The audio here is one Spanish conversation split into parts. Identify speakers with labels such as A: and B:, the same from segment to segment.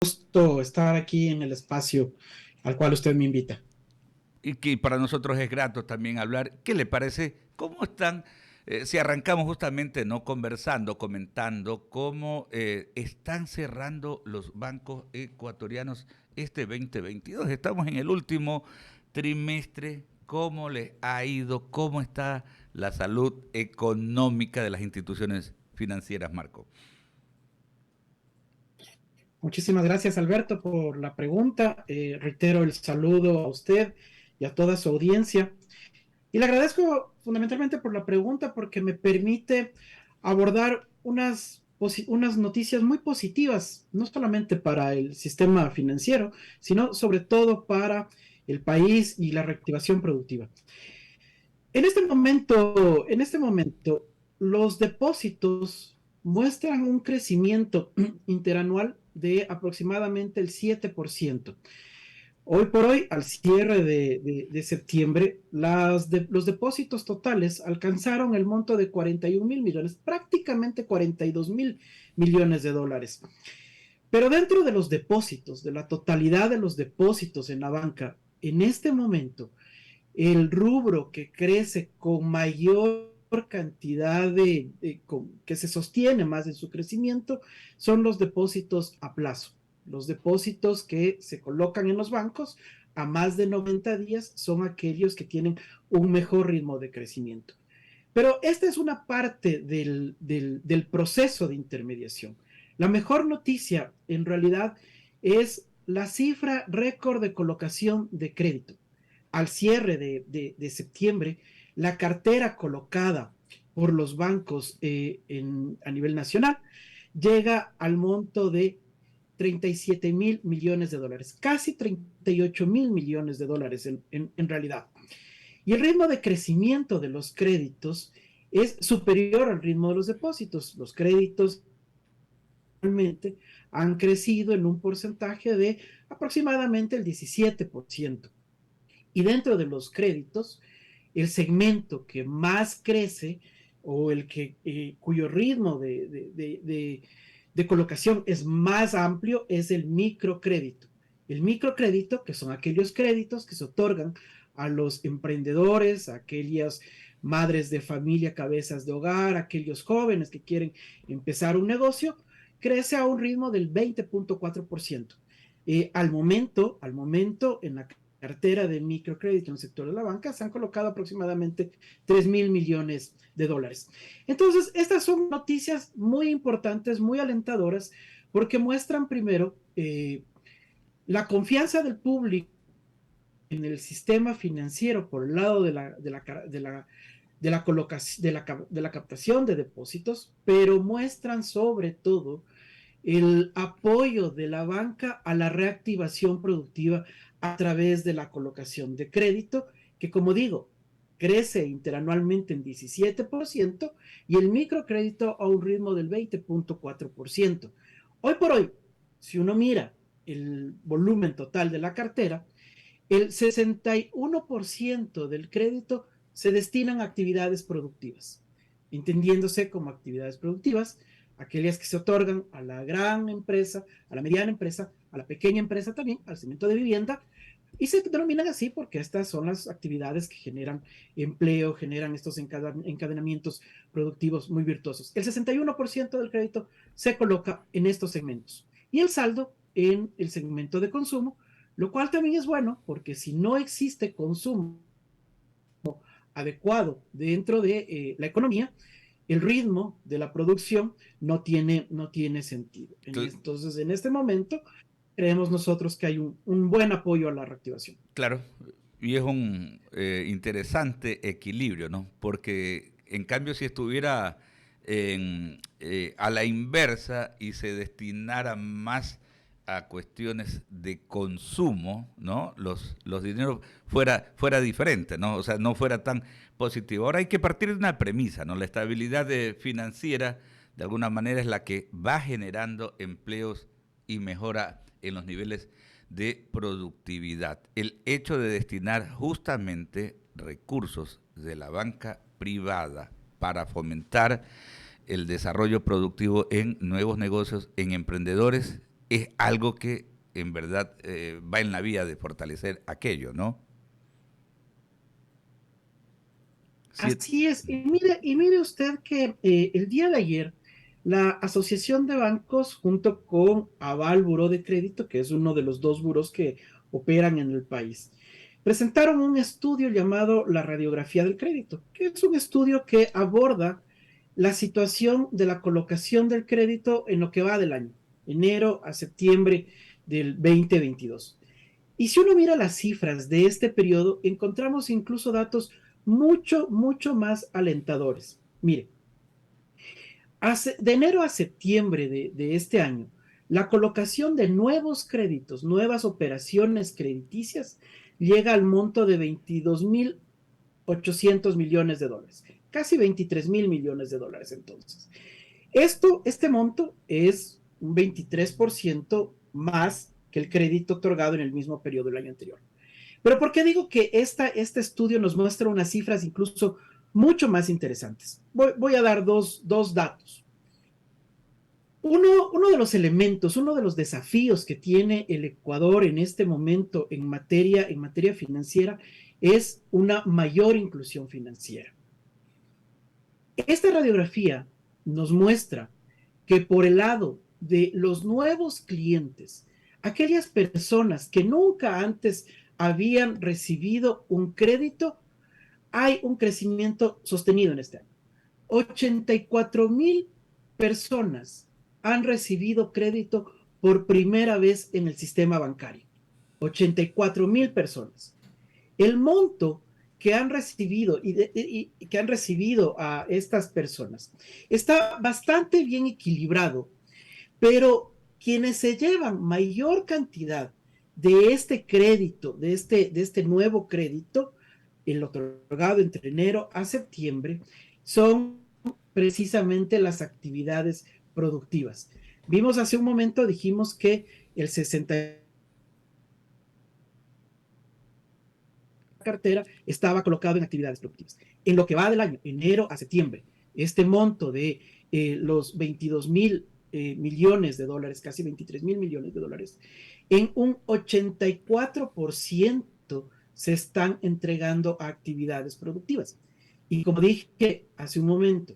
A: Gusto estar aquí en el espacio al cual usted me invita.
B: Y que para nosotros es grato también hablar. ¿Qué le parece? ¿Cómo están? Si arrancamos justamente no conversando, comentando cómo están cerrando los bancos ecuatorianos este 2022. Estamos en el último trimestre. ¿Cómo les ha ido? ¿Cómo está la salud económica de las instituciones financieras, Marco?
A: Muchísimas gracias, Alberto, por la pregunta. Reitero el saludo a usted y a toda su audiencia. Y le agradezco fundamentalmente por la pregunta porque me permite abordar unas noticias muy positivas, no solamente para el sistema financiero, sino sobre todo para el país y la reactivación productiva. En este momento, los depósitos muestran un crecimiento interanual de aproximadamente el 7%. Hoy por hoy, al cierre de septiembre, los depósitos totales alcanzaron el monto de 41 mil millones, prácticamente 42 mil millones de dólares. Pero dentro de los depósitos, de la totalidad de los depósitos en la banca, en este momento, el rubro que crece con mayor cantidad que se sostiene más en su crecimiento son los depósitos a plazo. Los depósitos que se colocan en los bancos a más de 90 días son aquellos que tienen un mejor ritmo de crecimiento. Pero esta es una parte del proceso de intermediación. La mejor noticia en realidad es la cifra récord de colocación de crédito. Al cierre de septiembre, la cartera colocada por los bancos a nivel nacional llega al monto de 37 mil millones de dólares, casi 38 mil millones de dólares en realidad. Y el ritmo de crecimiento de los créditos es superior al ritmo de los depósitos. Los créditos realmente han crecido en un porcentaje de aproximadamente el 17%. Y dentro de los créditos, el segmento que más crece o cuyo ritmo de colocación es más amplio es el microcrédito. El microcrédito, que son aquellos créditos que se otorgan a los emprendedores, a aquellas madres de familia, cabezas de hogar, aquellos jóvenes que quieren empezar un negocio, crece a un ritmo del 20.4%. Al momento, en la cartera de microcrédito en el sector de la banca, se han colocado aproximadamente 3 mil millones de dólares. Entonces, estas son noticias muy importantes, muy alentadoras, porque muestran primero la confianza del público en el sistema financiero por el lado de la captación de depósitos, pero muestran sobre todo el apoyo de la banca a la reactivación productiva a través de la colocación de crédito, que como digo, crece interanualmente en 17% y el microcrédito a un ritmo del 20.4%. Hoy por hoy, si uno mira el volumen total de la cartera, el 61% del crédito se destinan a actividades productivas, entendiéndose como actividades productivas aquellas que se otorgan a la gran empresa, a la mediana empresa, a la pequeña empresa también, al segmento de vivienda, y se denominan así porque estas son las actividades que generan empleo, generan estos encadenamientos productivos muy virtuosos. El 61% del crédito se coloca en estos segmentos y el saldo en el segmento de consumo, lo cual también es bueno porque si no existe consumo adecuado dentro de la economía, el ritmo de la producción no tiene sentido. Entonces, en este momento, creemos nosotros que hay un buen apoyo a la reactivación.
B: Claro, y es un interesante equilibrio, ¿no? Porque en cambio si estuviera a la inversa y se destinara más a cuestiones de consumo, ¿no? Los dineros fuera diferente, ¿no? O sea, no fuera tan positivo. Ahora hay que partir de una premisa, ¿no? La estabilidad financiera de alguna manera es la que va generando empleos y mejora en los niveles de productividad. El hecho de destinar justamente recursos de la banca privada para fomentar el desarrollo productivo en nuevos negocios, en emprendedores, es algo que en verdad va en la vía de fortalecer aquello, ¿no? Sí.
A: Así es. Y mire usted que el día de ayer la Asociación de Bancos junto con Aval Buró de Crédito, que es uno de los dos buros que operan en el país, presentaron un estudio llamado la radiografía del crédito, que es un estudio que aborda la situación de la colocación del crédito en lo que va del año, enero a septiembre del 2022. Y si uno mira las cifras de este periodo, encontramos incluso datos mucho más alentadores. Mire, de enero a septiembre de este año, la colocación de nuevos créditos, nuevas operaciones crediticias, llega al monto de 22.800 millones de dólares, casi 23.000 millones de dólares entonces. Este monto es un 23% más que el crédito otorgado en el mismo periodo del año anterior. Pero ¿por qué digo que este estudio nos muestra unas cifras incluso mucho más interesantes? Voy a dar dos datos. Uno de los elementos, uno de los desafíos que tiene el Ecuador en este momento en materia financiera es una mayor inclusión financiera. Esta radiografía nos muestra que por el lado de los nuevos clientes, aquellas personas que nunca antes habían recibido un crédito, hay un crecimiento sostenido en este año. 84,000 personas han recibido crédito por primera vez en el sistema bancario. 84,000 personas. El monto que han recibido y que han recibido a estas personas está bastante bien equilibrado, pero quienes se llevan mayor cantidad de este crédito, de este nuevo crédito, el otorgado entre enero a septiembre, son precisamente las actividades productivas. Vimos hace un momento, dijimos que el 60 cartera estaba colocado en actividades productivas. En lo que va del año, enero a septiembre, este monto de los 22.000 millones de dólares, casi 23.000 millones de dólares, en un 84% se están entregando a actividades productivas. Y como dije hace un momento,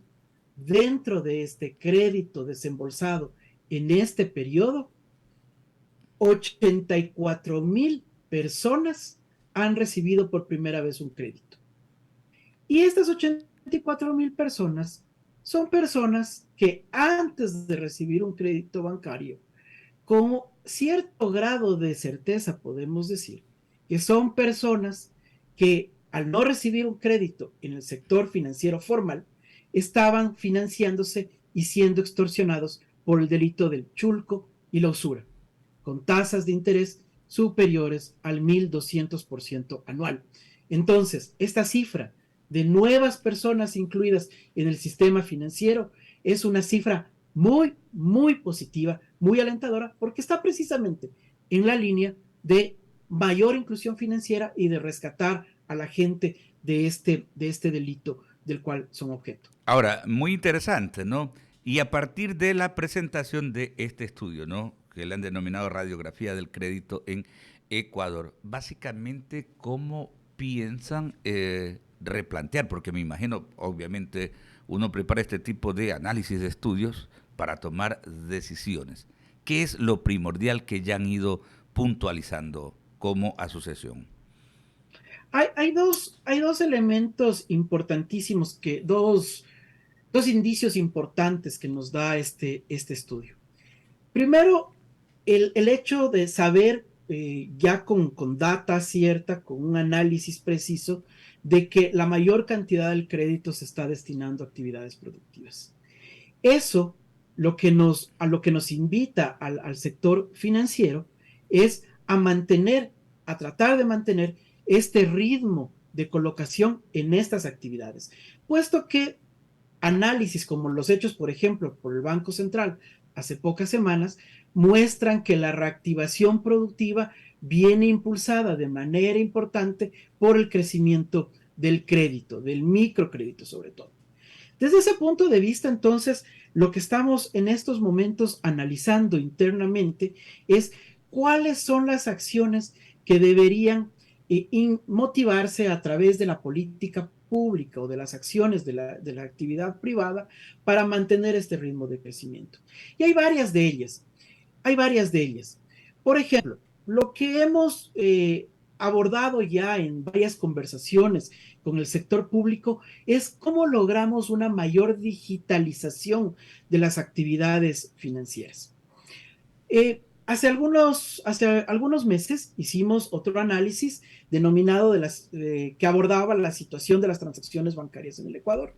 A: dentro de este crédito desembolsado en este periodo, 84,000 personas han recibido por primera vez un crédito. Y estas 84,000 personas son personas que antes de recibir un crédito bancario, con cierto grado de certeza podemos decir que son personas que al no recibir un crédito en el sector financiero formal, estaban financiándose y siendo extorsionados por el delito del chulco y la usura, con tasas de interés superiores al 1.200% anual. Entonces, esta cifra de nuevas personas incluidas en el sistema financiero es una cifra muy positiva, muy alentadora, porque está precisamente en la línea de mayor inclusión financiera y de rescatar a la gente de este delito del cual son objeto.
B: Ahora, muy interesante, ¿no? Y a partir de la presentación de este estudio, ¿no? Que le han denominado Radiografía del Crédito en Ecuador, básicamente, ¿cómo piensan replantear? Porque me imagino, obviamente, uno prepara este tipo de análisis de estudios para tomar decisiones. ¿Qué es lo primordial que ya han ido puntualizando como asociación?
A: Hay dos elementos importantísimos, dos indicios importantes que nos da este estudio. Primero, el hecho de saber ya con data cierta, con un análisis preciso, de que la mayor cantidad del crédito se está destinando a actividades productivas. Eso a lo que nos invita al sector financiero es a tratar de mantener este ritmo de colocación en estas actividades, puesto que análisis como los hechos, por ejemplo, por el Banco Central hace pocas semanas, muestran que la reactivación productiva viene impulsada de manera importante por el crecimiento del crédito, del microcrédito sobre todo. Desde ese punto de vista, entonces, Lo que estamos en estos momentos analizando internamente es cuáles son las acciones que deberían motivarse a través de la política pública o de las acciones de la actividad privada para mantener este ritmo de crecimiento. Y hay varias de ellas. Hay varias de ellas. Por ejemplo, lo que hemos abordado ya en varias conversaciones con el sector público es cómo logramos una mayor digitalización de las actividades financieras. Hace algunos meses hicimos otro análisis denominado que abordaba la situación de las transacciones bancarias en el Ecuador.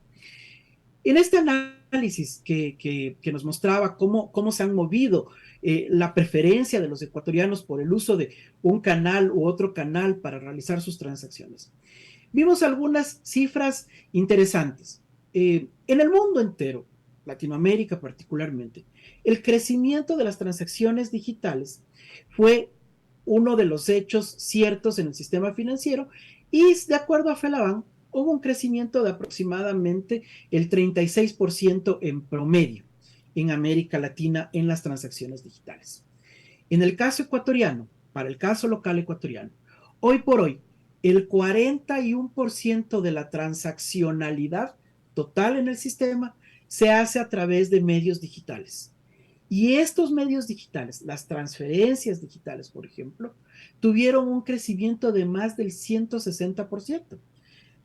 A: En este análisis que nos mostraba cómo se han movido la preferencia de los ecuatorianos por el uso de un canal u otro canal para realizar sus transacciones, vimos algunas cifras interesantes. En el mundo entero, Latinoamérica particularmente, el crecimiento de las transacciones digitales fue uno de los hechos ciertos en el sistema financiero y de acuerdo a Felaban, hubo un crecimiento de aproximadamente el 36% en promedio en América Latina en las transacciones digitales. En el caso ecuatoriano, para el caso local ecuatoriano, hoy por hoy, el 41% de la transaccionalidad total en el sistema se hace a través de medios digitales. Y estos medios digitales, las transferencias digitales, por ejemplo, tuvieron un crecimiento de más del 160%.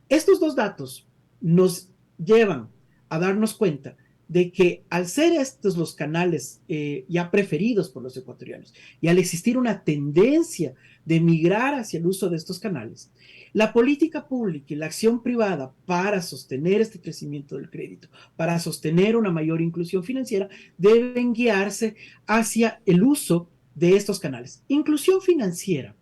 A: Estos dos datos nos llevan a darnos cuenta de que al ser estos los canales ya preferidos por los ecuatorianos y al existir una tendencia de migrar hacia el uso de estos canales, la política pública y la acción privada para sostener este crecimiento del crédito, para sostener una mayor inclusión financiera, deben guiarse hacia el uso de estos canales. Inclusión financiera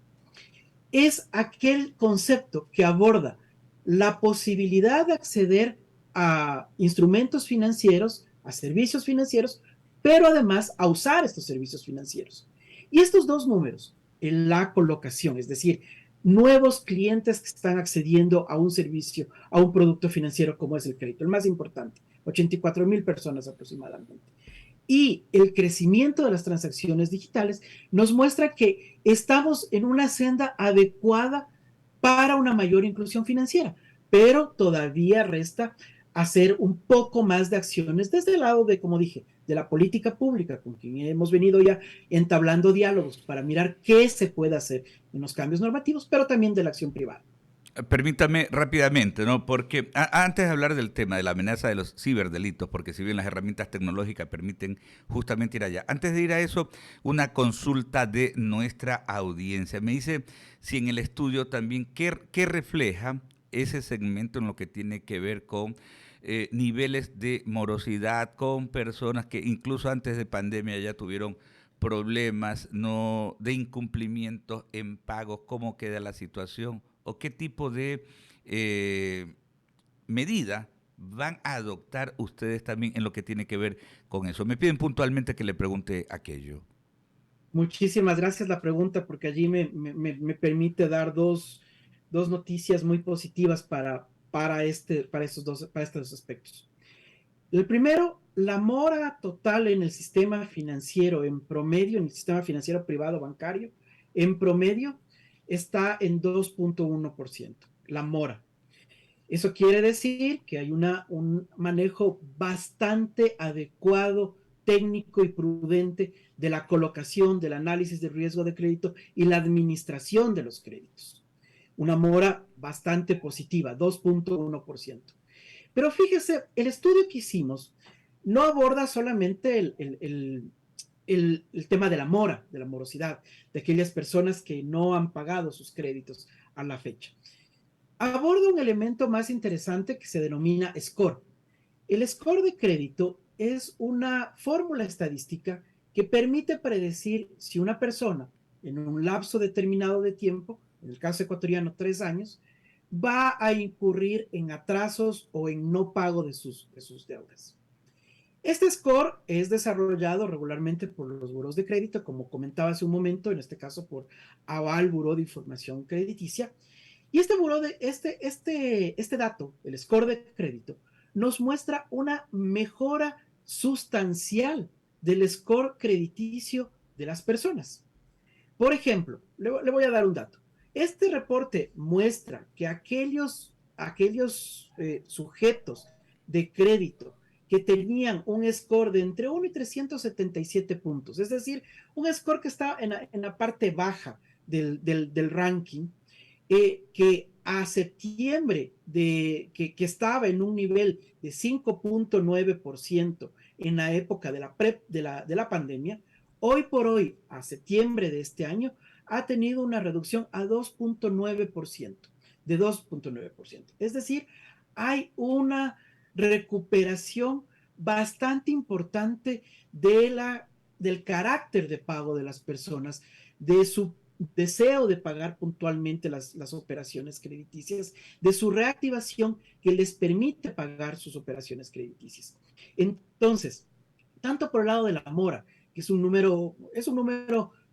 A: es aquel concepto que aborda la posibilidad de acceder a instrumentos financieros, a servicios financieros, pero además a usar estos servicios financieros. Y estos dos números en la colocación, es decir, nuevos clientes que están accediendo a un servicio, a un producto financiero como es el crédito, el más importante, 84,000 personas aproximadamente, y el crecimiento de las transacciones digitales nos muestra que estamos en una senda adecuada para una mayor inclusión financiera, pero todavía resta hacer un poco más de acciones desde el lado de, como dije, de la política pública, con quien hemos venido ya entablando diálogos para mirar qué se puede hacer en los cambios normativos, pero también de la acción privada.
B: Permítame rápidamente, ¿no? Porque antes de hablar del tema de la amenaza de los ciberdelitos, porque si bien las herramientas tecnológicas permiten justamente ir allá, antes de ir a eso, una consulta de nuestra audiencia. Me dice si en el estudio también, ¿qué refleja ese segmento en lo que tiene que ver con niveles de morosidad con personas que incluso antes de pandemia ya tuvieron problemas no de incumplimientos en pagos? ¿Cómo queda la situación? ¿O qué tipo de medida van a adoptar ustedes también en lo que tiene que ver con eso? Me piden puntualmente que le pregunte aquello.
A: Muchísimas gracias la pregunta porque allí me permite dar dos noticias muy positivas para estos aspectos. El primero, la mora total en el sistema financiero en promedio, en el sistema financiero privado bancario, en promedio está en 2,1%, la mora. Eso quiere decir que hay un manejo bastante adecuado, técnico y prudente de la colocación, del análisis de riesgo de crédito y la administración de los créditos. Una mora bastante positiva, 2,1%. Pero fíjese, el estudio que hicimos no aborda solamente el tema de la morosidad, de aquellas personas que no han pagado sus créditos a la fecha. Aborda un elemento más interesante que se denomina score. El score de crédito es una fórmula estadística que permite predecir si una persona en un lapso determinado de tiempo, en el caso ecuatoriano 3 años, va a incurrir en atrasos o en no pago de sus deudas. Este score es desarrollado regularmente por los buros de crédito, como comentaba hace un momento, en este caso por Aval Buró de Información Crediticia. Y este dato, el score de crédito, nos muestra una mejora sustancial del score crediticio de las personas. Por ejemplo, le voy a dar un dato. Este reporte muestra que aquellos sujetos de crédito que tenían un score de entre 1 y 377 puntos, es decir, un score que está en la parte baja del ranking, que a septiembre que estaba en un nivel de 5.9% en la época de la pandemia, hoy por hoy, a septiembre de este año, ha tenido una reducción a 2.9%, de 2.9%. Es decir, hay una recuperación bastante importante del carácter de pago de las personas, de su deseo de pagar puntualmente las operaciones crediticias, de su reactivación que les permite pagar sus operaciones crediticias. Entonces, tanto por el lado de la mora, que es un número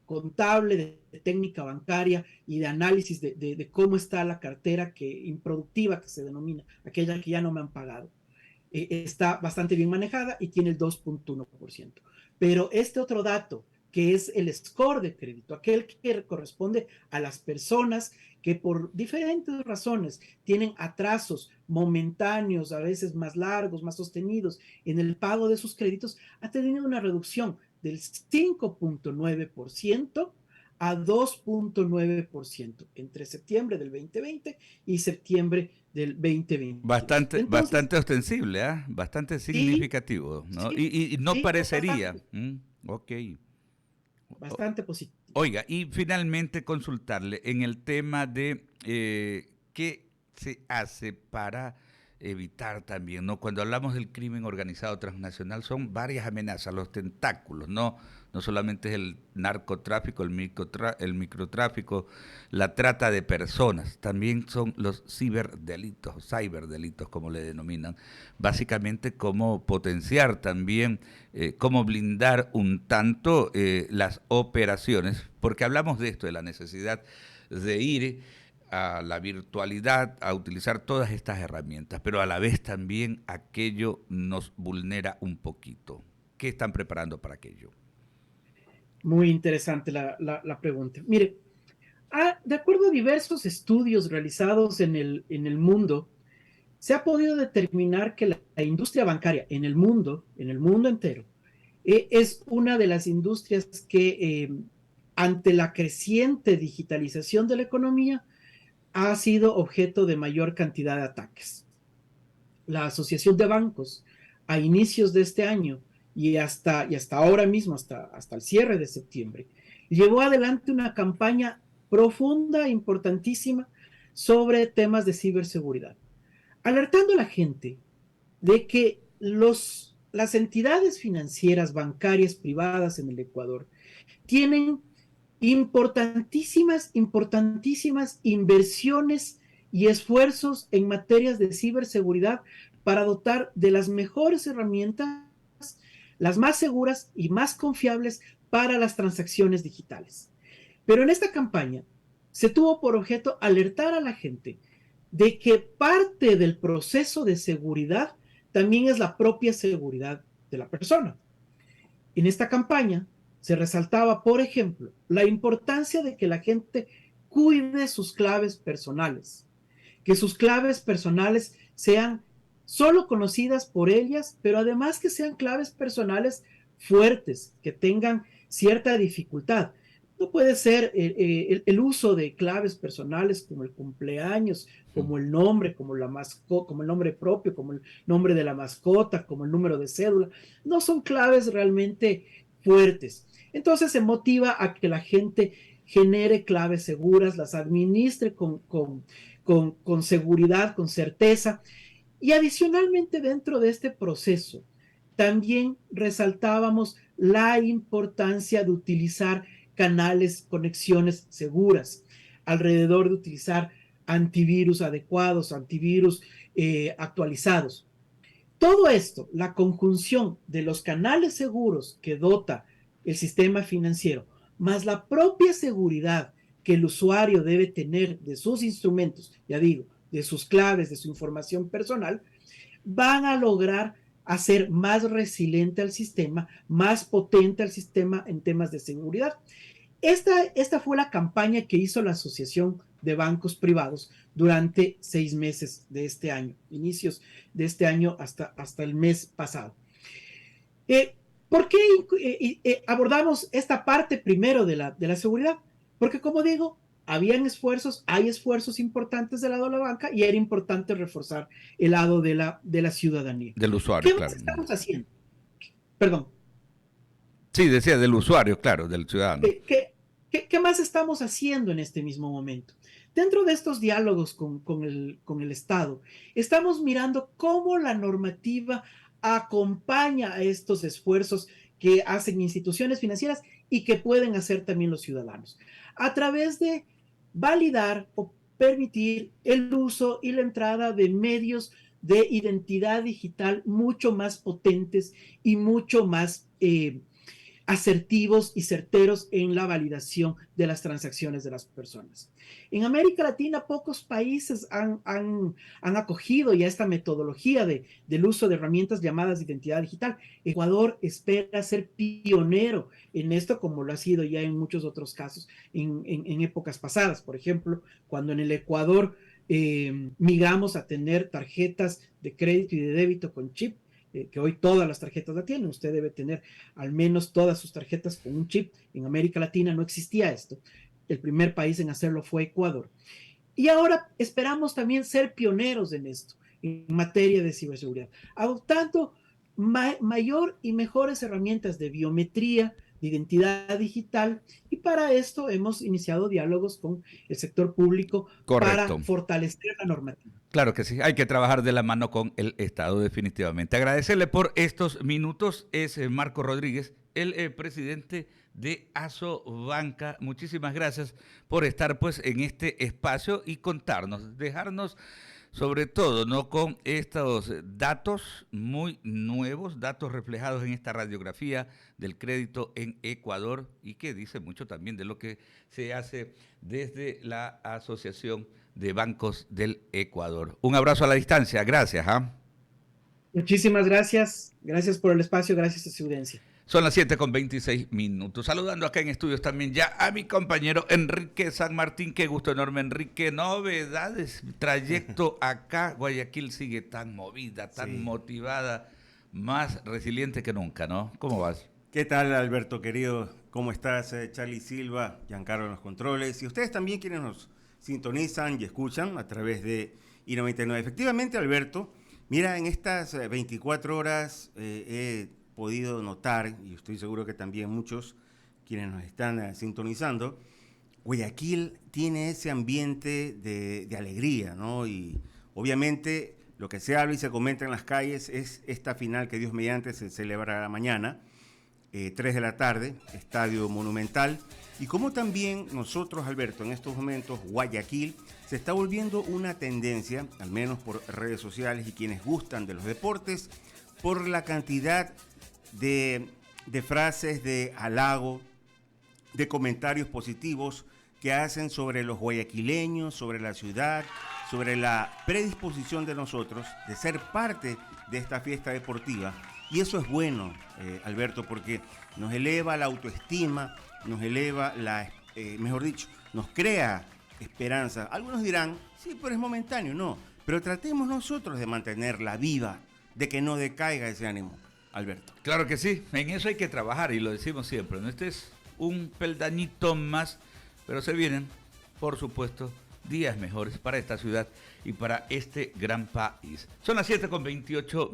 A: contable de técnica bancaria y de análisis de cómo está la cartera improductiva que se denomina, aquella que ya no me han pagado. Está bastante bien manejada y tiene el 2.1%. Pero este otro dato, que es el score de crédito, aquel que corresponde a las personas que por diferentes razones tienen atrasos momentáneos, a veces más largos, más sostenidos en el pago de sus créditos, ha tenido una reducción del 5.9% a 2.9% entre septiembre del 2020 y septiembre del 2022.
B: Bastante,
A: Entonces,
B: bastante ostensible, ¿eh? Bastante
A: sí,
B: significativo, ¿no?
A: sí,
B: Y no
A: sí,
B: parecería. Ok.
A: bastante positivo.
B: Oiga, y finalmente consultarle en el tema de qué se hace para evitar también, ¿no? Cuando hablamos del crimen organizado transnacional, son varias amenazas, los tentáculos, ¿no? No solamente es el narcotráfico, el microtráfico, la trata de personas, también son los ciberdelitos, como le denominan, básicamente cómo potenciar también, cómo blindar un tanto las operaciones, porque hablamos de esto, de la necesidad de ir a la virtualidad, a utilizar todas estas herramientas, pero a la vez también aquello nos vulnera un poquito. ¿Qué están preparando para aquello?
A: Muy interesante la pregunta. Mire, de acuerdo a diversos estudios realizados en el mundo, se ha podido determinar que la industria bancaria en el mundo entero, es una de las industrias que, ante la creciente digitalización de la economía, ha sido objeto de mayor cantidad de ataques. La Asociación de Bancos, a inicios de este año y hasta ahora mismo, hasta el cierre de septiembre, llevó adelante una campaña profunda, importantísima, sobre temas de ciberseguridad, alertando a la gente de que las entidades financieras bancarias privadas en el Ecuador tienen importantísimas inversiones y esfuerzos en materias de ciberseguridad para dotar de las mejores herramientas, las más seguras y más confiables para las transacciones digitales. Pero en esta campaña se tuvo por objeto alertar a la gente de que parte del proceso de seguridad también es la propia seguridad de la persona. En esta campaña se resaltaba, por ejemplo, la importancia de que la gente cuide sus claves personales, que sus claves personales sean solo conocidas por ellas, pero además que sean claves personales fuertes, que tengan cierta dificultad. No puede ser el uso de claves personales como el cumpleaños, como el nombre, como el nombre propio, como el nombre de la mascota, como el número de cédula. No son claves realmente fuertes. Entonces se motiva a que la gente genere claves seguras, las administre con seguridad, con certeza. Y adicionalmente dentro de este proceso, también resaltábamos la importancia de utilizar canales, conexiones seguras, alrededor de utilizar antivirus adecuados, antivirus actualizados. Todo esto, la conjunción de los canales seguros que dota el sistema financiero, más la propia seguridad que el usuario debe tener de sus instrumentos, ya digo, de sus claves, de su información personal, van a lograr hacer más resiliente al sistema, más potente al sistema en temas de seguridad. Esta fue la campaña que hizo la Asociación de Bancos Privados durante 6 meses de este año, inicios de este año hasta el mes pasado. ¿Por qué abordamos esta parte primero de la seguridad? Porque, como digo, hay esfuerzos importantes del lado de la banca y era importante reforzar el lado de la ciudadanía.
B: Del usuario,
A: ¿Qué
B: claro.
A: más estamos haciendo? Perdón.
B: Sí, decía del usuario, claro, del ciudadano.
A: ¿Qué más estamos haciendo en este mismo momento? Dentro de estos diálogos con el Estado, estamos mirando cómo la normativa acompaña a estos esfuerzos que hacen instituciones financieras y que pueden hacer también los ciudadanos, a través de validar o permitir el uso y la entrada de medios de identidad digital mucho más potentes y mucho más asertivos y certeros en la validación de las transacciones de las personas. En América Latina, pocos países han acogido ya esta metodología del uso de herramientas llamadas identidad digital. Ecuador espera ser pionero en esto, como lo ha sido ya en muchos otros casos en épocas pasadas. Por ejemplo, cuando en el Ecuador migramos a tener tarjetas de crédito y de débito con chip, que hoy todas las tarjetas la tienen. Usted debe tener al menos todas sus tarjetas con un chip. En América Latina no existía esto. El primer país en hacerlo fue Ecuador. Y ahora esperamos también ser pioneros en esto, en materia de ciberseguridad, adoptando mayor y mejores herramientas de biometría, de identidad digital, y para esto hemos iniciado diálogos con el sector público. Correcto. Para fortalecer la normativa.
B: Claro que sí, hay que trabajar de la mano con el Estado definitivamente. Agradecerle por estos minutos, es Marco Rodríguez, el presidente de Asobanca. Muchísimas gracias por estar pues en este espacio y contarnos, dejarnos sobre todo, ¿no?, con estos datos muy nuevos, datos reflejados en esta radiografía del crédito en Ecuador y que dice mucho también de lo que se hace desde la Asociación de Bancos del Ecuador. Un abrazo a la distancia, gracias.
A: Muchísimas gracias, gracias por el espacio, gracias a su audiencia.
B: Son las 7:26. Saludando acá en estudios también ya a mi compañero Enrique San Martín. Qué gusto enorme, Enrique. Novedades, trayecto acá. Guayaquil sigue tan movida, tan motivada, más resiliente que nunca, ¿no? ¿Cómo vas?
C: ¿Qué tal, Alberto, querido? ¿Cómo estás? Charlie Silva, Giancarlo en los controles. Y ustedes también quienes nos sintonizan y escuchan a través de I99. Efectivamente, Alberto, mira, en estas 24 horas he podido notar, y estoy seguro que también muchos quienes nos están sintonizando, Guayaquil tiene ese ambiente de alegría, ¿no? Y obviamente lo que se habla y se comenta en las calles es esta final que Dios mediante se celebrará mañana, 3 de la tarde, Estadio Monumental. Y como también nosotros, Alberto, en estos momentos, Guayaquil se está volviendo una tendencia, al menos por redes sociales y quienes gustan de los deportes, por la cantidad de frases de halago, de comentarios positivos que hacen sobre los guayaquileños, sobre la ciudad, sobre la predisposición de nosotros de ser parte de esta fiesta deportiva. Y eso es bueno, Alberto, porque nos eleva la autoestima, nos eleva mejor dicho, nos crea esperanza. Algunos dirán, sí, pero es momentáneo. No, pero tratemos nosotros de mantenerla viva, de que no decaiga ese ánimo, Alberto.
B: Claro que sí, en eso hay que trabajar y lo decimos siempre, ¿no? Este es un peldañito más, pero se vienen, por supuesto, días mejores para esta ciudad y para este gran país. Son las 7:28.